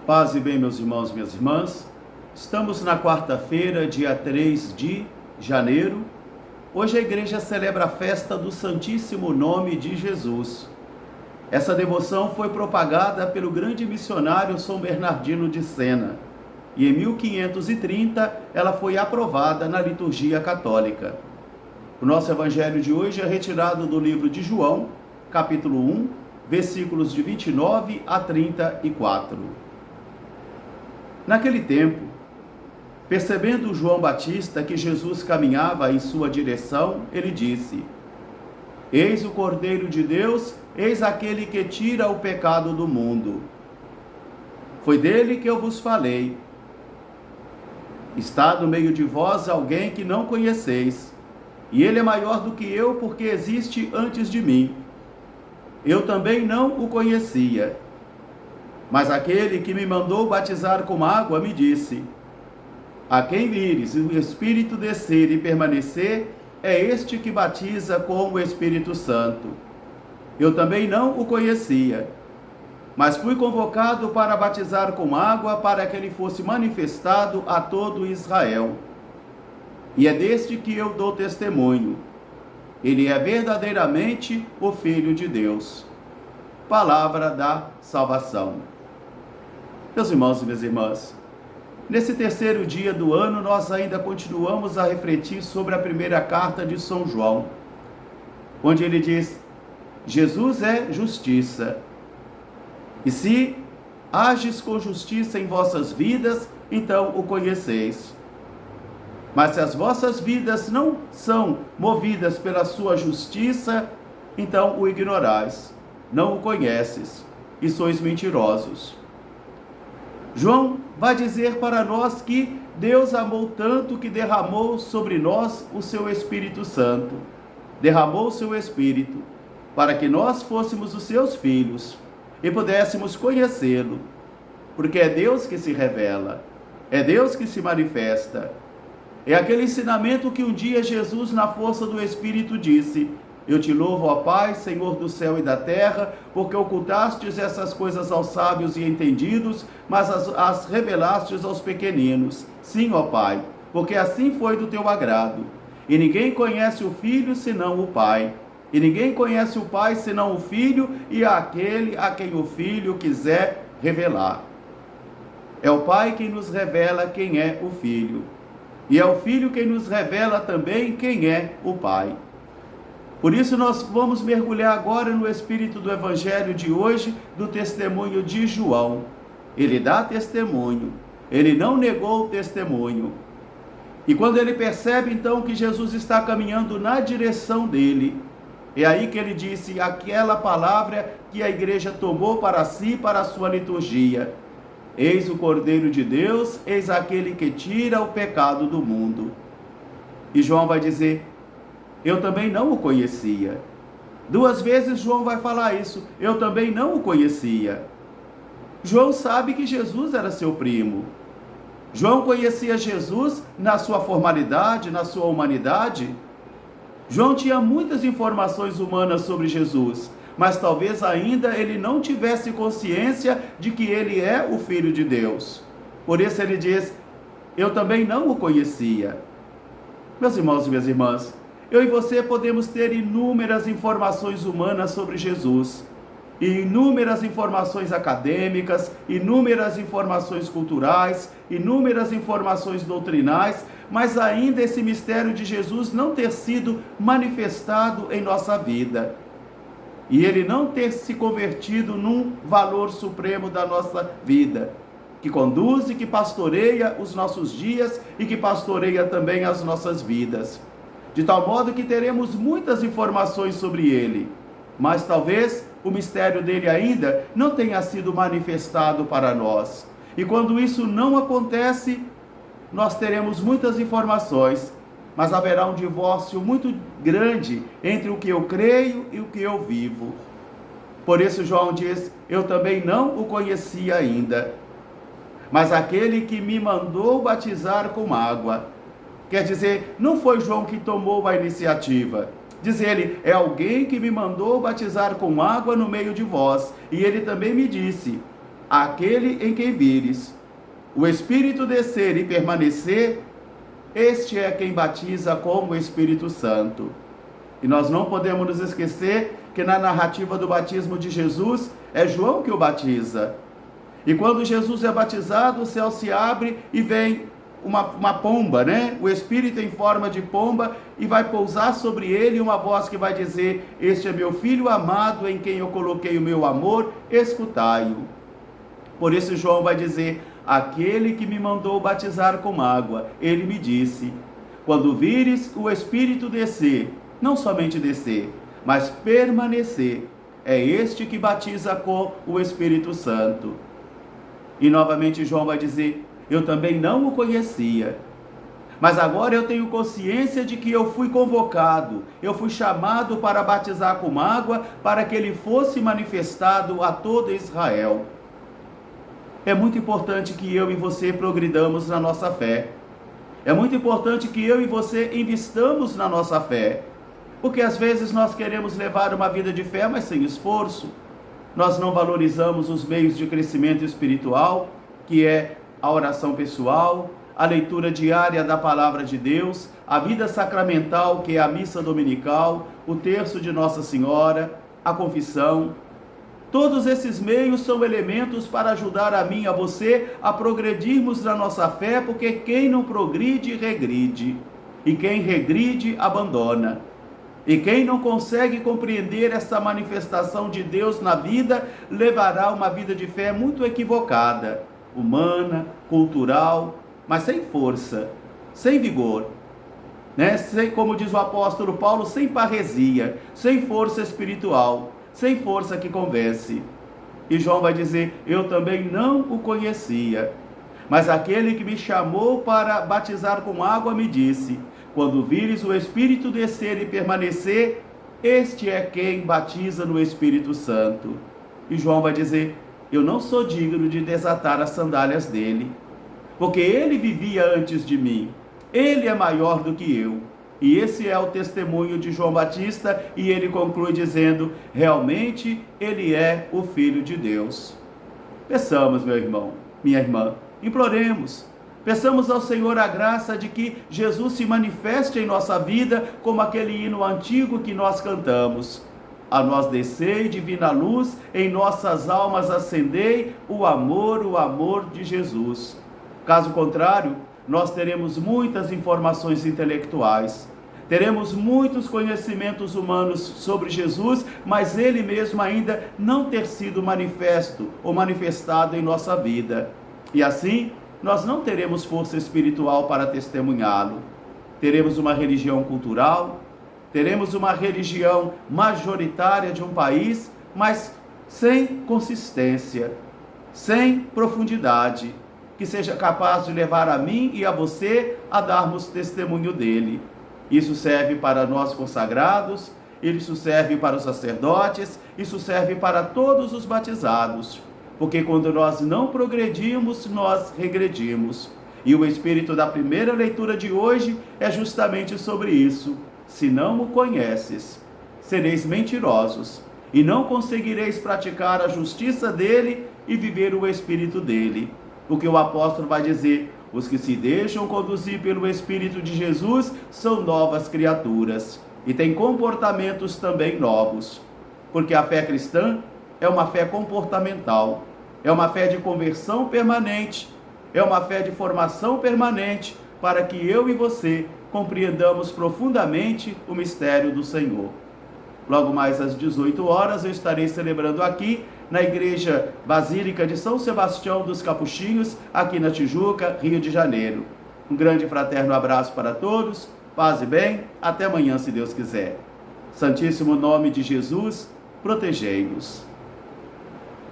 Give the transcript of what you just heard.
Paz e bem, meus irmãos e minhas irmãs. Estamos na quarta-feira, dia 3 de janeiro. Hoje a igreja celebra a festa do Santíssimo Nome de Jesus. Essa devoção foi propagada pelo grande missionário São Bernardino de Sena. E em 1530 ela foi aprovada na liturgia católica. O nosso evangelho de hoje é retirado do livro de João, capítulo 1, versículos de 29 a 34. Naquele tempo, percebendo João Batista que Jesus caminhava em sua direção, ele disse: Eis o Cordeiro de Deus, eis aquele que tira o pecado do mundo. Foi dele que eu vos falei. Está no meio de vós alguém que não conheceis, e ele é maior do que eu, porque existe antes de mim. Eu também não o conhecia. Mas aquele que me mandou batizar com água me disse: A quem vires o Espírito descer e permanecer, é este que batiza com o Espírito Santo. Eu também não o conhecia, mas fui convocado para batizar com água para que ele fosse manifestado a todo Israel. E é deste que eu dou testemunho. Ele é verdadeiramente o Filho de Deus. Palavra da salvação. Meus irmãos e minhas irmãs, nesse terceiro dia do ano, nós ainda continuamos a refletir sobre a primeira carta de São João, onde ele diz: Jesus é justiça. E se ages com justiça em vossas vidas, então o conheceis. Mas se as vossas vidas não são movidas pela sua justiça, então o ignorais, não o conheces, e sois mentirosos. João vai dizer para nós que Deus amou tanto que derramou sobre nós o seu Espírito Santo. Derramou o seu Espírito para que nós fôssemos os seus filhos e pudéssemos conhecê-lo. Porque é Deus que se revela, é Deus que se manifesta. É aquele ensinamento que um dia Jesus, na força do Espírito, disse: Eu te louvo, ó Pai, Senhor do céu e da terra, porque ocultastes essas coisas aos sábios e entendidos, mas as revelastes aos pequeninos. Sim, ó Pai, porque assim foi do teu agrado. E ninguém conhece o Filho senão o Pai. E ninguém conhece o Pai senão o Filho e aquele a quem o Filho quiser revelar. É o Pai quem nos revela quem é o Filho. E é o Filho quem nos revela também quem é o Pai. Por isso nós vamos mergulhar agora no espírito do Evangelho de hoje, do testemunho de João. Ele dá testemunho, ele não negou o testemunho. E quando ele percebe então que Jesus está caminhando na direção dele, é aí que ele disse aquela palavra que a igreja tomou para si, para a sua liturgia: Eis o Cordeiro de Deus, eis aquele que tira o pecado do mundo. E João vai dizer: Eu também não o conhecia. 2 vezes João vai falar isso: Eu também não o conhecia. João sabe que Jesus era seu primo. João conhecia Jesus na sua formalidade, na sua humanidade. João tinha muitas informações humanas sobre Jesus, mas talvez ainda ele não tivesse consciência de que ele é o Filho de Deus. Por isso ele diz: Eu também não o conhecia. Meus irmãos e minhas irmãs, eu e você podemos ter inúmeras informações humanas sobre Jesus, inúmeras informações acadêmicas, inúmeras informações culturais, inúmeras informações doutrinais, mas ainda esse mistério de Jesus não ter sido manifestado em nossa vida. E ele não ter se convertido num valor supremo da nossa vida, que conduz e que pastoreia os nossos dias e que pastoreia também as nossas vidas. De tal modo que teremos muitas informações sobre ele, mas talvez o mistério dele ainda não tenha sido manifestado para nós. E quando isso não acontece, nós teremos muitas informações, mas haverá um divórcio muito grande entre o que eu creio e o que eu vivo. Por isso João diz: Eu também não o conhecia ainda, mas aquele que me mandou batizar com água. Quer dizer, não foi João que tomou a iniciativa. Diz ele: é alguém que me mandou batizar com água no meio de vós. E ele também me disse: aquele em quem vires o Espírito descer e permanecer, este é quem batiza com o Espírito Santo. E nós não podemos nos esquecer que na narrativa do batismo de Jesus, é João que o batiza. E quando Jesus é batizado, o céu se abre e vem uma pomba, né? O Espírito em forma de pomba, e vai pousar sobre ele uma voz que vai dizer: este é meu Filho amado, em quem eu coloquei o meu amor, escutai-o. Por isso João vai dizer: aquele que me mandou batizar com água, ele me disse: quando vires o Espírito descer, não somente descer, mas permanecer, é este que batiza com o Espírito Santo. E novamente João vai dizer: eu também não o conhecia, mas agora eu tenho consciência de que eu fui convocado, eu fui chamado para batizar com água, para que ele fosse manifestado a todo Israel. É muito importante que eu e você progridamos na nossa fé. É muito importante que eu e você investamos na nossa fé. Porque às vezes nós queremos levar uma vida de fé, mas sem esforço. Nós não valorizamos os meios de crescimento espiritual, que é a oração pessoal, a leitura diária da Palavra de Deus, a vida sacramental, que é a missa dominical, o terço de Nossa Senhora, a confissão. Todos esses meios são elementos para ajudar a mim e a você a progredirmos na nossa fé, porque quem não progride, regride. E quem regride, abandona. E quem não consegue compreender essa manifestação de Deus na vida, levará uma vida de fé muito equivocada, humana, cultural, mas sem força, sem vigor, né? Sem, como diz o apóstolo Paulo, sem parresia, sem força espiritual, sem força que convence. E João vai dizer: eu também não o conhecia, mas aquele que me chamou para batizar com água me disse: quando vires o Espírito descer e permanecer, este é quem batiza no Espírito Santo. E João vai dizer: eu não sou digno de desatar as sandálias dele, porque ele vivia antes de mim, ele é maior do que eu. E esse é o testemunho de João Batista, e ele conclui dizendo: realmente ele é o Filho de Deus. Peçamos, meu irmão, minha irmã, imploremos. Peçamos ao Senhor a graça de que Jesus se manifeste em nossa vida, como aquele hino antigo que nós cantamos. A nós descei, divina luz, em nossas almas acendei o amor de Jesus. Caso contrário, nós teremos muitas informações intelectuais, teremos muitos conhecimentos humanos sobre Jesus, mas ele mesmo ainda não ter sido manifesto ou manifestado em nossa vida. E assim, nós não teremos força espiritual para testemunhá-lo. Teremos uma religião cultural, teremos uma religião majoritária de um país, mas sem consistência, sem profundidade, que seja capaz de levar a mim e a você a darmos testemunho dele. Isso serve para nós consagrados, isso serve para os sacerdotes, isso serve para todos os batizados. Porque quando nós não progredimos, nós regredimos. E o espírito da primeira leitura de hoje é justamente sobre isso. Se não o conheces, sereis mentirosos, e não conseguireis praticar a justiça dele e viver o espírito dele. Porque o apóstolo vai dizer: os que se deixam conduzir pelo Espírito de Jesus são novas criaturas, e têm comportamentos também novos. Porque a fé cristã é uma fé comportamental, é uma fé de conversão permanente, é uma fé de formação permanente, para que eu e você compreendamos profundamente o mistério do Senhor. Logo mais às 18 horas eu estarei celebrando aqui na Igreja Basílica de São Sebastião dos Capuchinhos, aqui na Tijuca, Rio de Janeiro. Um grande e fraterno abraço para todos, paz e bem, até amanhã se Deus quiser. Santíssimo nome de Jesus, protegei-nos.